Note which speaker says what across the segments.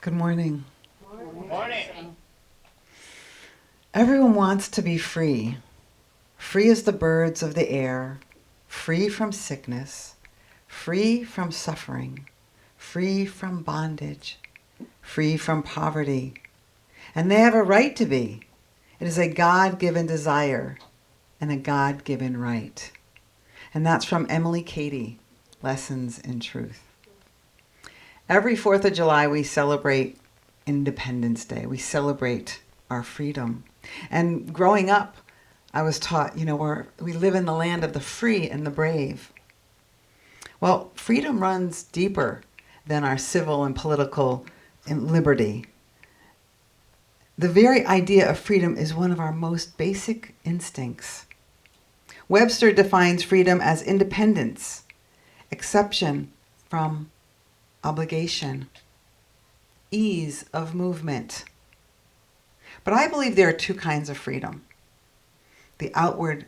Speaker 1: Good morning.
Speaker 2: Morning.
Speaker 1: Everyone wants to be free. Free as the birds of the air, free from sickness, free from suffering, free from bondage, free from poverty. And they have a right to be. It is a God-given desire and a God-given right. And that's from Emily Cady, Lessons in Truth. Every 4th of July we celebrate Independence Day. We celebrate our freedom. And growing up, I was taught, we live in the land of the free and the brave. Well, freedom runs deeper than our civil and political liberty. The very idea of freedom is one of our most basic instincts. Webster defines freedom as independence, exception from obligation, ease of movement. But I believe there are two kinds of freedom: the outward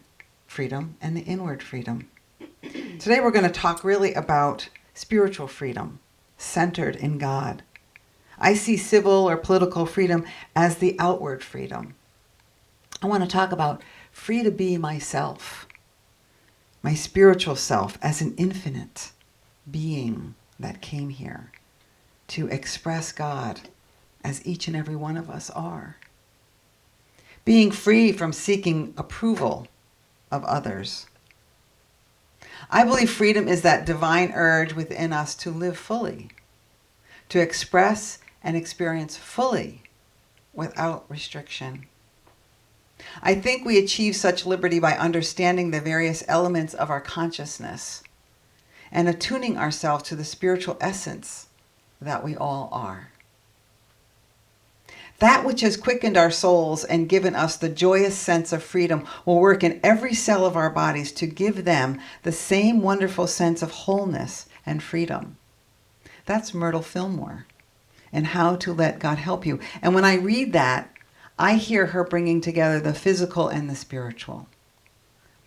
Speaker 1: freedom and the inward freedom. Today we're going to talk really about spiritual freedom, centered in God. I see civil or political freedom as the outward freedom. I want to talk about free to be myself, my spiritual self as an infinite being that came here to express God as each and every one of us are. Being free from seeking approval of others. I believe freedom is that divine urge within us to live fully, to express and experience fully without restriction. I think we achieve such liberty by understanding the various elements of our consciousness and attuning ourselves to the spiritual essence that we all are. That which has quickened our souls and given us the joyous sense of freedom will work in every cell of our bodies to give them the same wonderful sense of wholeness and freedom. That's Myrtle Fillmore and How to Let God Help You. And when I read that, I hear her bringing together the physical and the spiritual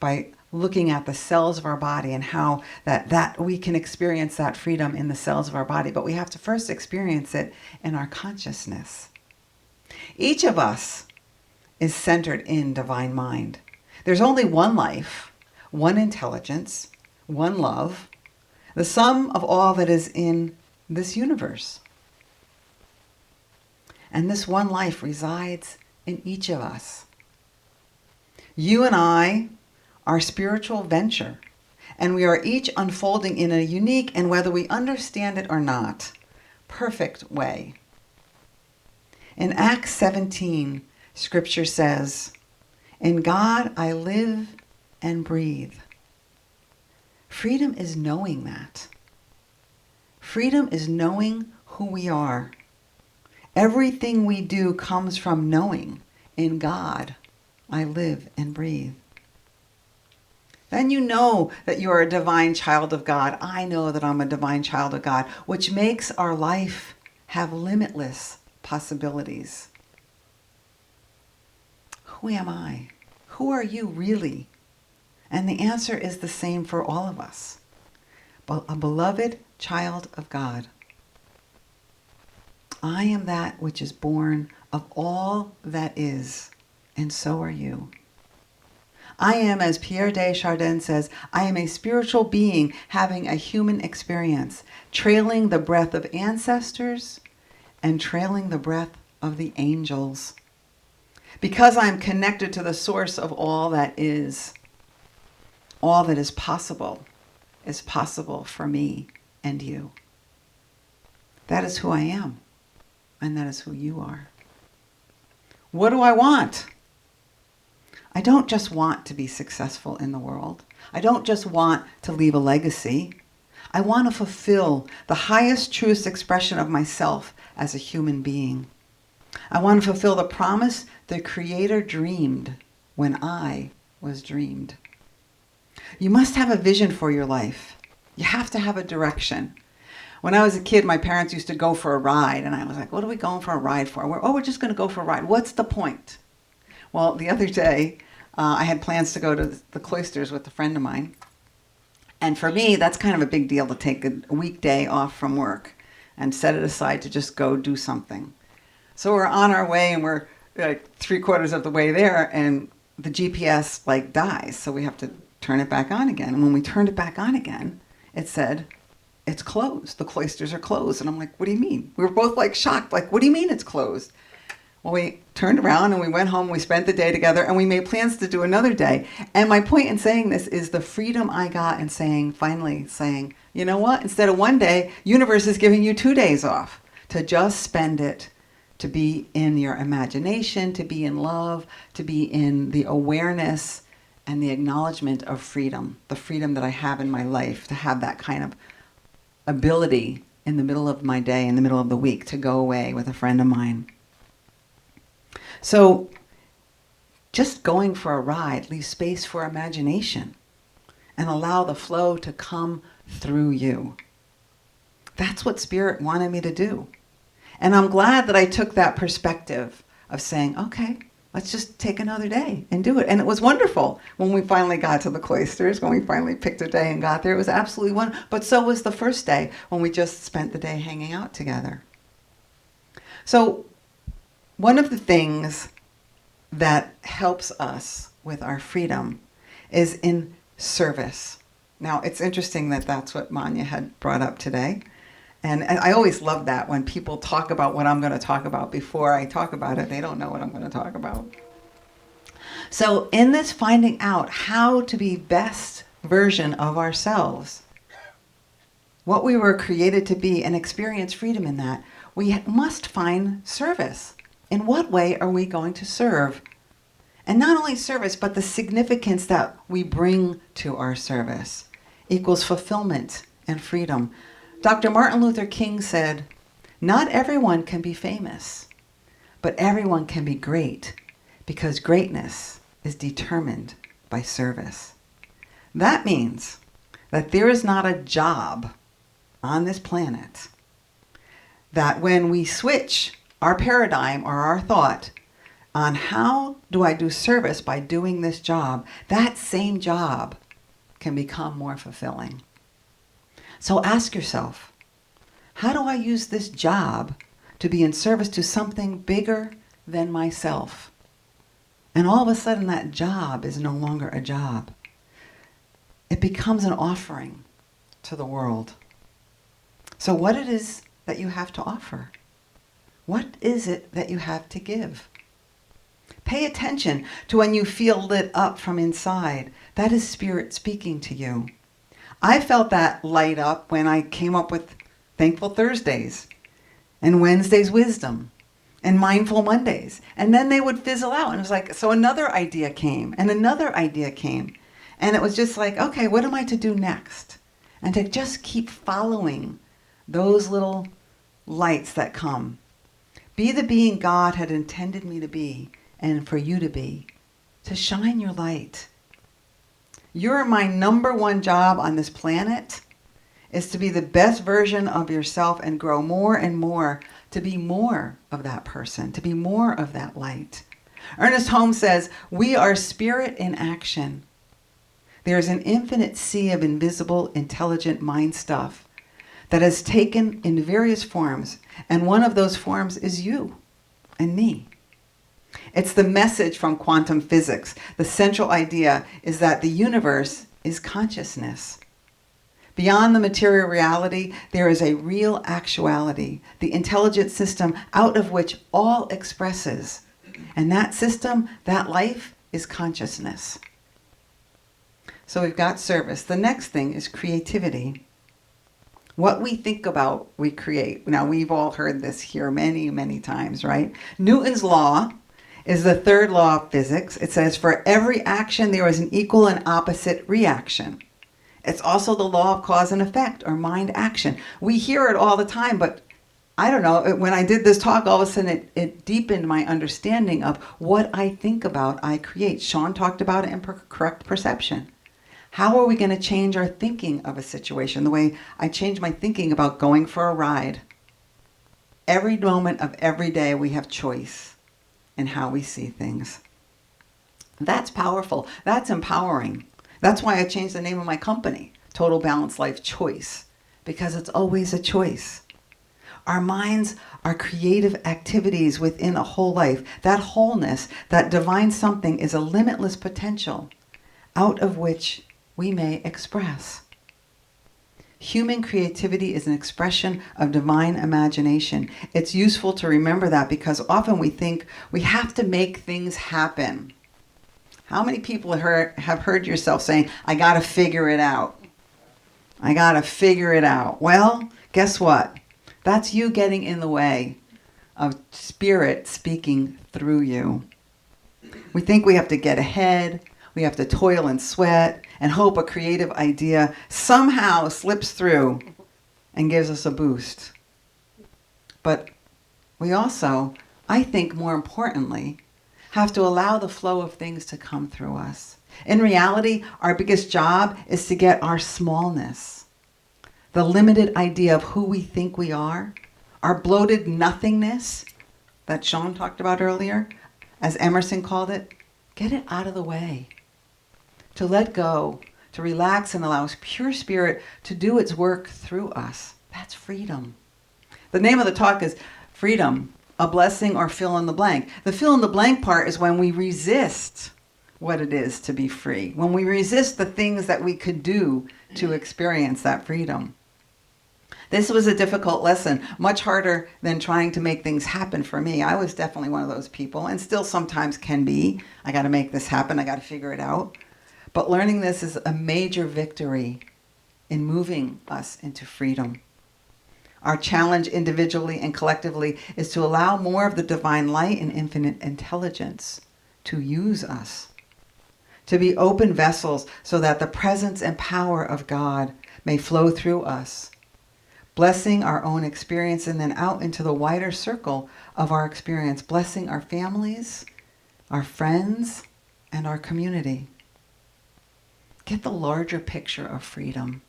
Speaker 1: by looking at the cells of our body and how that we can experience that freedom in the cells of our body. But we have to first experience it in our consciousness. Each of us is centered in divine mind. There's only one life, one intelligence, one love, the sum of all that is in this universe. And this one life resides in each of us. You and I are spiritual venture, and we are each unfolding in a unique, and whether we understand it or not, perfect way. In Acts 17, Scripture says, "In God I live and breathe." Freedom is knowing that. Freedom is knowing who we are. Everything we do comes from knowing, in God I live and breathe. Then you know that you are a divine child of God. I know that I'm a divine child of God, which makes our life have limitless possibilities. Who am I? Who are you really? And the answer is the same for all of us. A beloved child of God. I am that which is born of all that is, and so are you. I am, as Pierre de Chardin says, I am a spiritual being having a human experience, trailing the breath of ancestors and trailing the breath of the angels. Because I am connected to the source of all that is possible for me and you. That is who I am, and that is who you are. What do I want? I don't just want to be successful in the world. I don't just want to leave a legacy. I want to fulfill the highest, truest expression of myself as a human being. I want to fulfill the promise the Creator dreamed when I was dreamed. You must have a vision for your life. You have to have a direction. When I was a kid, my parents used to go for a ride, and I was like, what are we going for a ride for? We're just going to go for a ride. What's the point? Well, the other day, I had plans to go to the cloisters with a friend of mine. And for me, that's kind of a big deal to take a weekday off from work. and set it aside to just go do something. So we're on our way, and we're like 3/4 of the way there, and the GPS like dies. So we have to turn it back on again. And when we turned it back on again, it said, it's closed. The cloisters are closed. And I'm like, what do you mean? We were both like shocked. Like, what do you mean it's closed? Well, we turned around and we went home. We spent the day together, and we made plans to do another day. And my point in saying this is the freedom I got in finally saying, you know what? Instead of one day, universe is giving you 2 days off to just spend it, to be in your imagination, to be in love, to be in the awareness and the acknowledgement of freedom, the freedom that I have in my life, to have that kind of ability in the middle of my day, in the middle of the week, to go away with a friend of mine. So just going for a ride leaves space for imagination and allow the flow to come through you. That's what Spirit wanted me to do. And I'm glad that I took that perspective of saying, okay, let's just take another day and do it. And it was wonderful when we finally got to the cloisters, when we finally picked a day and got there. It was absolutely wonderful. But so was the first day when we just spent the day hanging out together. So one of the things that helps us with our freedom is in service. Now, it's interesting that that's what Manya had brought up today. And I always love that when people talk about what I'm going to talk about before I talk about it. They don't know what I'm going to talk about. So in this finding out how to be best version of ourselves, what we were created to be, and experience freedom in that, we must find service. In what way are we going to serve? And not only service, but the significance that we bring to our service equals fulfillment and freedom. Dr. Martin Luther King said, not everyone can be famous, but everyone can be great, because greatness is determined by service. That means that there is not a job on this planet that when we switch our paradigm or our thought on how do I do service by doing this job, that same job can become more fulfilling. So ask yourself, how do I use this job to be in service to something bigger than myself? And all of a sudden that job is no longer a job. It becomes an offering to the world. So what it is that you have to offer? What is it that you have to give? Pay attention to when you feel lit up from inside. That is Spirit speaking to you. I felt that light up when I came up with Thankful Thursdays and Wednesday's Wisdom and Mindful Mondays. And then they would fizzle out. And it was like, so another idea came and another idea came. And it was just like, okay, what am I to do next? And to just keep following those little lights that come. Be the being God had intended me to be and for you to be. To shine your light. You're my number one job on this planet is to be the best version of yourself and grow more and more to be more of that person, to be more of that light. Ernest Holmes says, we are spirit in action. There is an infinite sea of invisible, intelligent mind stuff that has taken in various forms, and one of those forms is you and me. It's the message from quantum physics. The central idea is that the universe is consciousness. Beyond the material reality, there is a real actuality, the intelligent system out of which all expresses. And that system, that life, is consciousness. So we've got service. The next thing is creativity. What we think about, we create. Now, we've all heard this here many, many times, right? Newton's law is the third law of physics. It says, for every action, there is an equal and opposite reaction. It's also the law of cause and effect, or mind action. We hear it all the time, but I don't know, when I did this talk, all of a sudden it deepened my understanding of what I think about, I create. Shawn talked about it in correct perception. How are we going to change our thinking of a situation? The way I change my thinking about going for a ride. Every moment of every day we have choice in how we see things. That's powerful. That's empowering. That's why I changed the name of my company, Total Balanced Life Choice, because it's always a choice. Our minds are creative activities within a whole life. That wholeness, that divine something, is a limitless potential out of which we may express. Human creativity is an expression of divine imagination. It's useful to remember that because often we think we have to make things happen. How many people have heard yourself saying, I got to figure it out? I got to figure it out. Well, guess what? That's you getting in the way of Spirit speaking through you. We think we have to get ahead. We have to toil and sweat and hope a creative idea somehow slips through and gives us a boost. But we also, I think more importantly, have to allow the flow of things to come through us. In reality, our biggest job is to get our smallness, the limited idea of who we think we are, our bloated nothingness that Shawn talked about earlier, as Emerson called it, get it out of the way. To let go, to relax and allow pure Spirit to do its work through us. That's freedom. The name of the talk is Freedom, a Blessing or Fill in the Blank. The fill in the blank part is when we resist what it is to be free, when we resist the things that we could do to experience that freedom. This was a difficult lesson, much harder than trying to make things happen for me. I was definitely one of those people, and still sometimes can be. I got to make this happen. I got to figure it out. But learning this is a major victory in moving us into freedom. Our challenge individually and collectively is to allow more of the divine light and infinite intelligence to use us, to be open vessels so that the presence and power of God may flow through us, blessing our own experience and then out into the wider circle of our experience, blessing our families, our friends, and our community. Get the larger picture of freedom.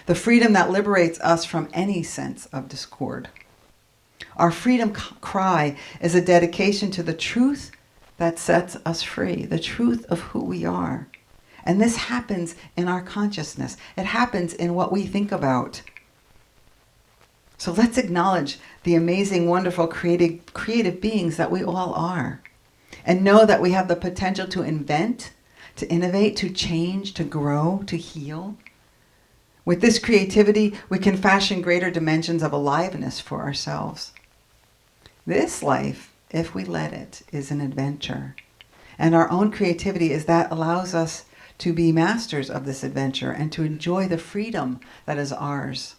Speaker 1: The freedom that liberates us from any sense of discord. Our freedom cry is a dedication to the truth that sets us free, the truth of who we are. And this happens in our consciousness. It happens in what we think about. So let's acknowledge the amazing, wonderful, creative beings that we all are. And know that we have the potential to invent, to innovate, to change, to grow, to heal. With this creativity, we can fashion greater dimensions of aliveness for ourselves. This life, if we let it, is an adventure. And our own creativity is that allows us to be masters of this adventure and to enjoy the freedom that is ours.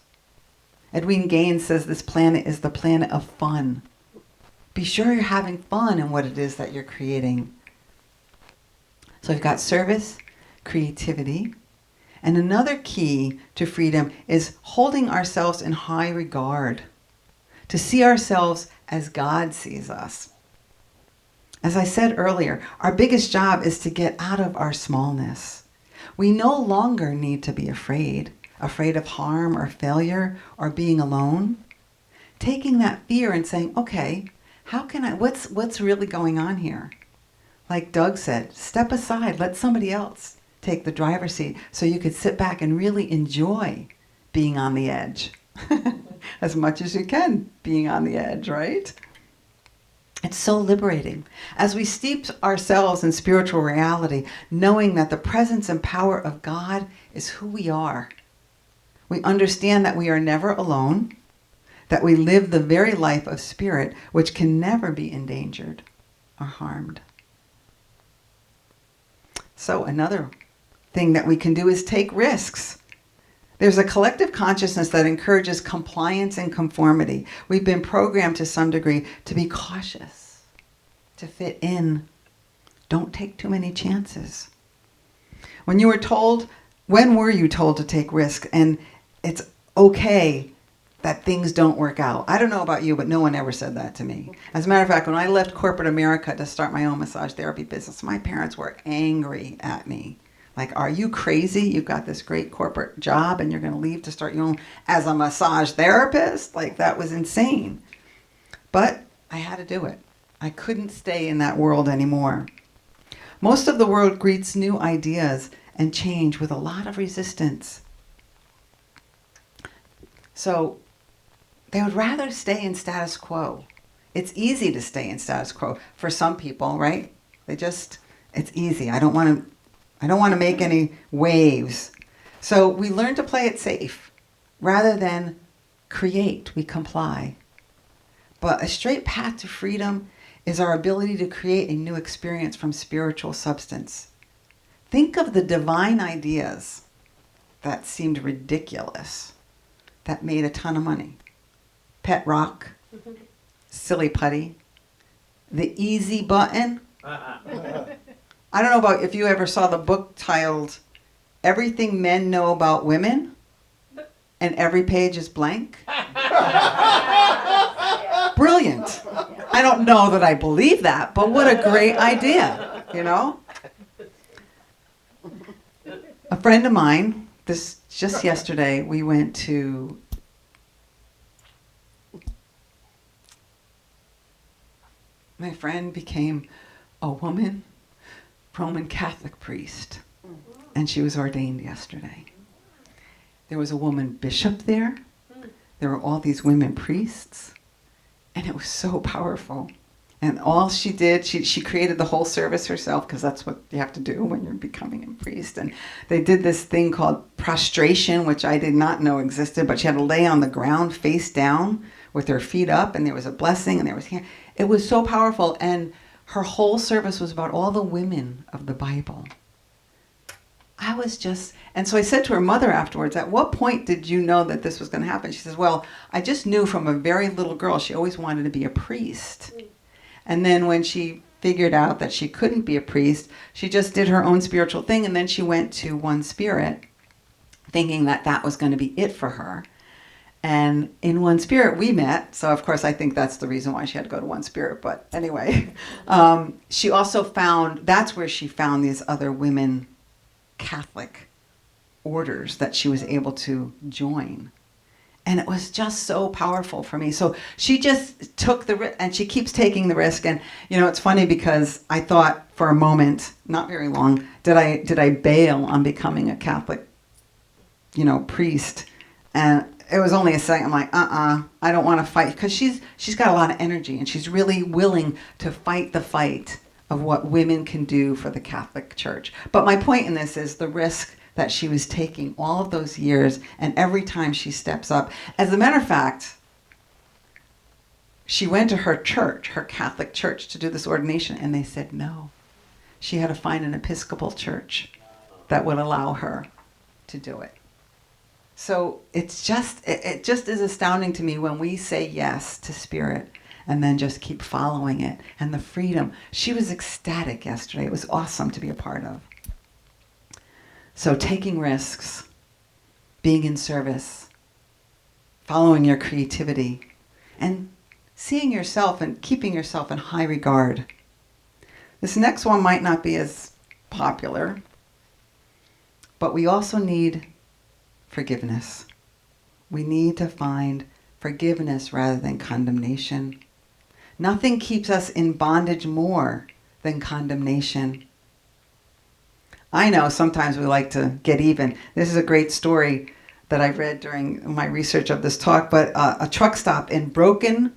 Speaker 1: Edwin Gaines says this planet is the planet of fun. Be sure you're having fun in what it is that you're creating. So we've got service, creativity, and another key to freedom is holding ourselves in high regard, to see ourselves as God sees us. As I said earlier, our biggest job is to get out of our smallness. We no longer need to be afraid of harm or failure or being alone. Taking that fear and saying, okay, what's really going on here? Like Doug said, step aside, let somebody else take the driver's seat so you could sit back and really enjoy being on the edge. As much as you can being on the edge, right? It's so liberating. As we steep ourselves in spiritual reality, knowing that the presence and power of God is who we are. We understand that we are never alone, that we live the very life of spirit, which can never be endangered or harmed. So another thing that we can do is take risks. There's a collective consciousness that encourages compliance and conformity. We've been programmed to some degree to be cautious, to fit in. Don't take too many chances. When were you told to take risks and it's okay that things don't work out? I don't know about you, but no one ever said that to me. As a matter of fact, when I left corporate America to start my own massage therapy business, my parents were angry at me. Like, are you crazy? You've got this great corporate job and you're going to leave to start your own as a massage therapist? Like, that was insane. But I had to do it. I couldn't stay in that world anymore. Most of the world greets new ideas and change with a lot of resistance. So They would rather stay in status quo. It's easy to stay in status quo for some people, right? It's easy. I don't want to make any waves. So we learn to play it safe. Rather than create, we comply. But a straight path to freedom is our ability to create a new experience from spiritual substance. Think of the divine ideas that seemed ridiculous, that made a ton of money. Pet rock, silly putty, the easy button. I don't know about if you ever saw the book titled Everything Men Know About Women, and every page is blank. Brilliant. I don't know that I believe that, but what a great idea, you know? A friend of mine, just yesterday, we went to my friend became a woman Roman Catholic priest, and she was ordained yesterday. There was a woman bishop there. There were all these women priests, and it was so powerful. And all she did, she created the whole service herself, because that's what you have to do when you're becoming a priest. And they did this thing called prostration, which I did not know existed, but she had to lay on the ground face down with her feet up, and there was a blessing, and there was it was so powerful. And her whole service was about all the women of the Bible. And so I said to her mother afterwards, at what point did you know that this was going to happen? She says, well, I just knew from a very little girl, she always wanted to be a priest. And then when she figured out that she couldn't be a priest, she just did her own spiritual thing, and then she went to One Spirit, thinking that that was going to be it for her. And in One Spirit, we met. So, of course, I think that's the reason why she had to go to One Spirit. But anyway, she also that's where she found these other women Catholic orders that she was able to join. And it was just so powerful for me. So she just took the risk, and she keeps taking the risk. And, you know, it's funny because I thought for a moment, not very long, did I bail on becoming a Catholic, priest? And it was only a second. I'm like, I don't want to fight, because she's got a lot of energy, and she's really willing to fight the fight of what women can do for the Catholic Church. But my point in this is the risk that she was taking all of those years, and every time she steps up. As a matter of fact, she went to her church, her Catholic church, to do this ordination, and they said no. She had to find an Episcopal church that would allow her to do it. So it just is astounding to me when we say yes to Spirit and then just keep following it, and the freedom. She was ecstatic yesterday. It was awesome to be a part of. So taking risks, being in service, following your creativity, and seeing yourself and keeping yourself in high regard. This next one might not be as popular, but we also need forgiveness. We need to find forgiveness rather than condemnation. Nothing keeps us in bondage more than condemnation. I know sometimes we like to get even. This is a great story that I read during my research of this talk, but a truck stop in Broken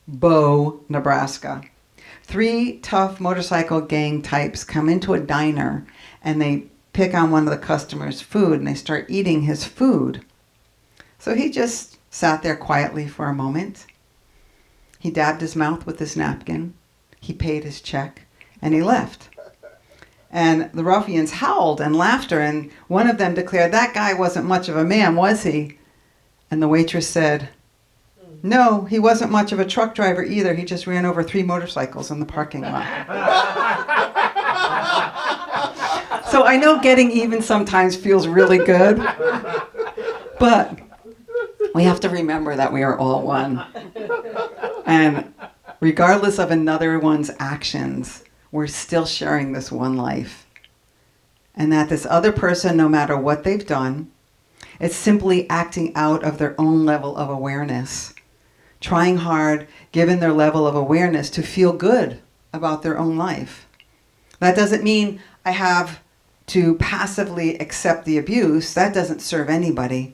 Speaker 1: Bow, Nebraska. 3 tough motorcycle gang types come into a diner, and they pick on one of the customers' food, and they start eating his food. So he just sat there quietly for a moment. He dabbed his mouth with his napkin. He paid his check, and he left. And the ruffians howled and laughter, and one of them declared, "That guy wasn't much of a man, was he?" And the waitress said, "No, he wasn't much of a truck driver either. He just ran over 3 motorcycles in the parking lot." So I know getting even sometimes feels really good, but we have to remember that we are all one. And regardless of another one's actions, we're still sharing this one life. And that this other person, no matter what they've done, is simply acting out of their own level of awareness, trying hard, given their level of awareness, to feel good about their own life. That doesn't mean I have to passively accept the abuse. That doesn't serve anybody.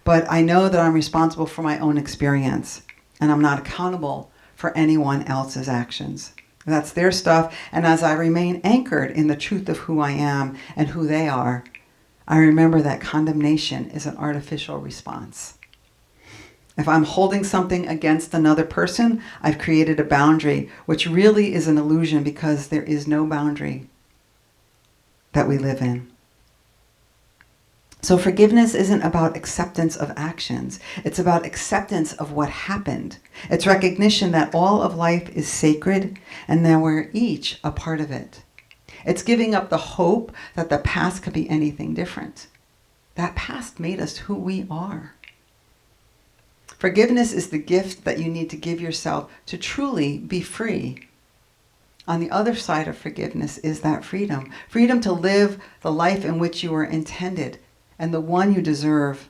Speaker 1: But I know that I'm responsible for my own experience, and I'm not accountable for anyone else's actions. That's their stuff, and as I remain anchored in the truth of who I am and who they are, I remember that condemnation is an artificial response. If I'm holding something against another person, I've created a boundary, which really is an illusion because there is no boundary that we live in. So forgiveness isn't about acceptance of actions. It's about acceptance of what happened. It's recognition that all of life is sacred and that we're each a part of it. It's giving up the hope that the past could be anything different. That past made us who we are. Forgiveness is the gift that you need to give yourself to truly be free. On the other side of forgiveness is that freedom. Freedom to live the life in which you were intended and the one you deserve.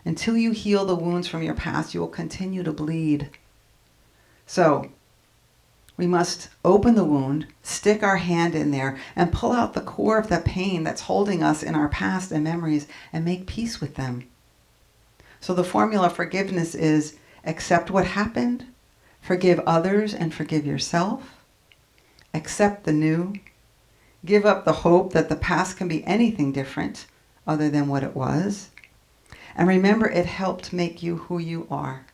Speaker 1: Until you heal the wounds from your past, you will continue to bleed. So, we must open the wound, stick our hand in there, and pull out the core of the pain that's holding us in our past and memories and make peace with them. So the formula for forgiveness is accept what happened, forgive others and forgive yourself, accept the new, give up the hope that the past can be anything different other than what it was, and remember it helped make you who you are.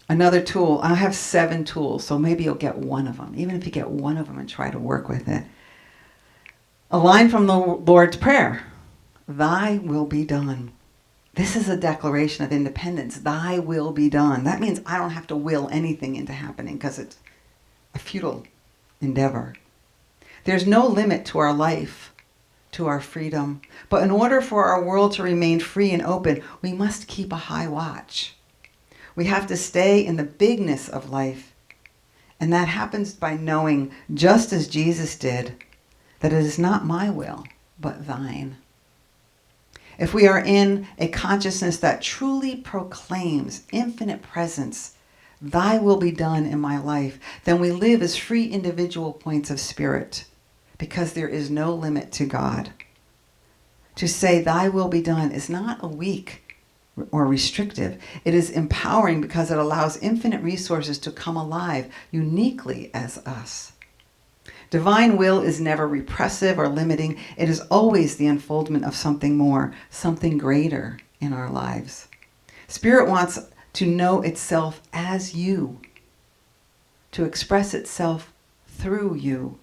Speaker 1: Another tool, I have 7 tools, so maybe you'll get one of them, even if you get one of them and try to work with it. A line from the Lord's Prayer. Thy will be done. This is a declaration of independence. Thy will be done. That means I don't have to will anything into happening because it's a futile endeavor. There's no limit to our life, to our freedom. But in order for our world to remain free and open, we must keep a high watch. We have to stay in the bigness of life. And that happens by knowing, just as Jesus did, that it is not my will, but thine. If we are in a consciousness that truly proclaims infinite presence, thy will be done in my life, then we live as free individual points of spirit, because there is no limit to God. To say thy will be done is not a weak or restrictive. It is empowering because it allows infinite resources to come alive uniquely as us. Divine will is never repressive or limiting. It is always the unfoldment of something more, something greater in our lives. Spirit wants to know itself as you, to express itself through you.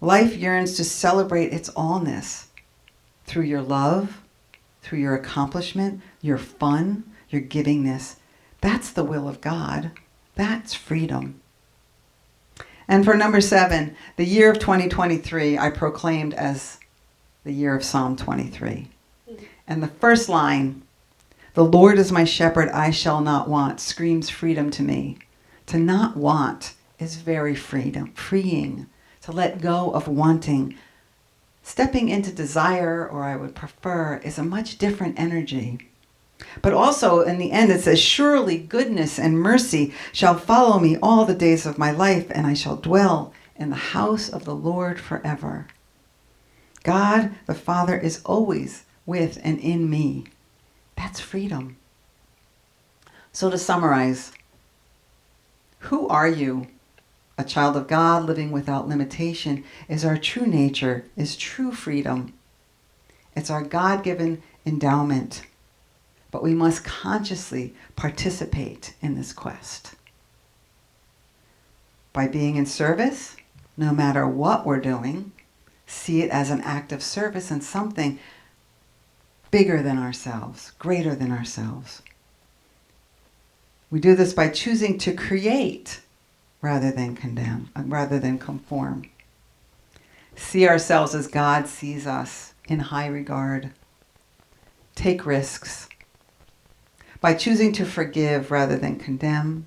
Speaker 1: Life yearns to celebrate its allness through your love, through your accomplishment, your fun, your givingness. That's the will of God. That's freedom. And for number 7, the year of 2023, I proclaimed as the year of Psalm 23. And the first line, the Lord is my shepherd, I shall not want, screams freedom to me. To not want is very freeing. To let go of wanting. Stepping into desire, or I would prefer, is a much different energy. But also, in the end, it says, surely goodness and mercy shall follow me all the days of my life, and I shall dwell in the house of the Lord forever. God, the Father, is always with and in me. That's freedom. So to summarize, who are you? A child of God living without limitation is our true nature, is true freedom. It's our God-given endowment. But we must consciously participate in this quest. By being in service, no matter what we're doing, see it as an act of service and something bigger than ourselves, greater than ourselves. We do this by choosing to create rather than condemn, rather than conform. See ourselves as God sees us in high regard. Take risks. By choosing to forgive rather than condemn,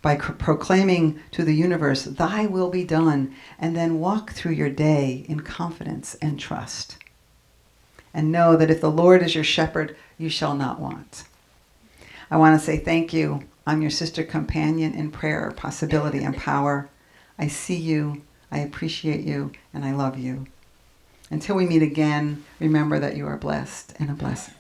Speaker 1: by proclaiming to the universe, thy will be done, and then walk through your day in confidence and trust. And know that if the Lord is your shepherd, you shall not want. I want to say thank you. I'm your sister companion in prayer, possibility, and power. I see you, I appreciate you, and I love you. Until we meet again, remember that you are blessed and a blessing.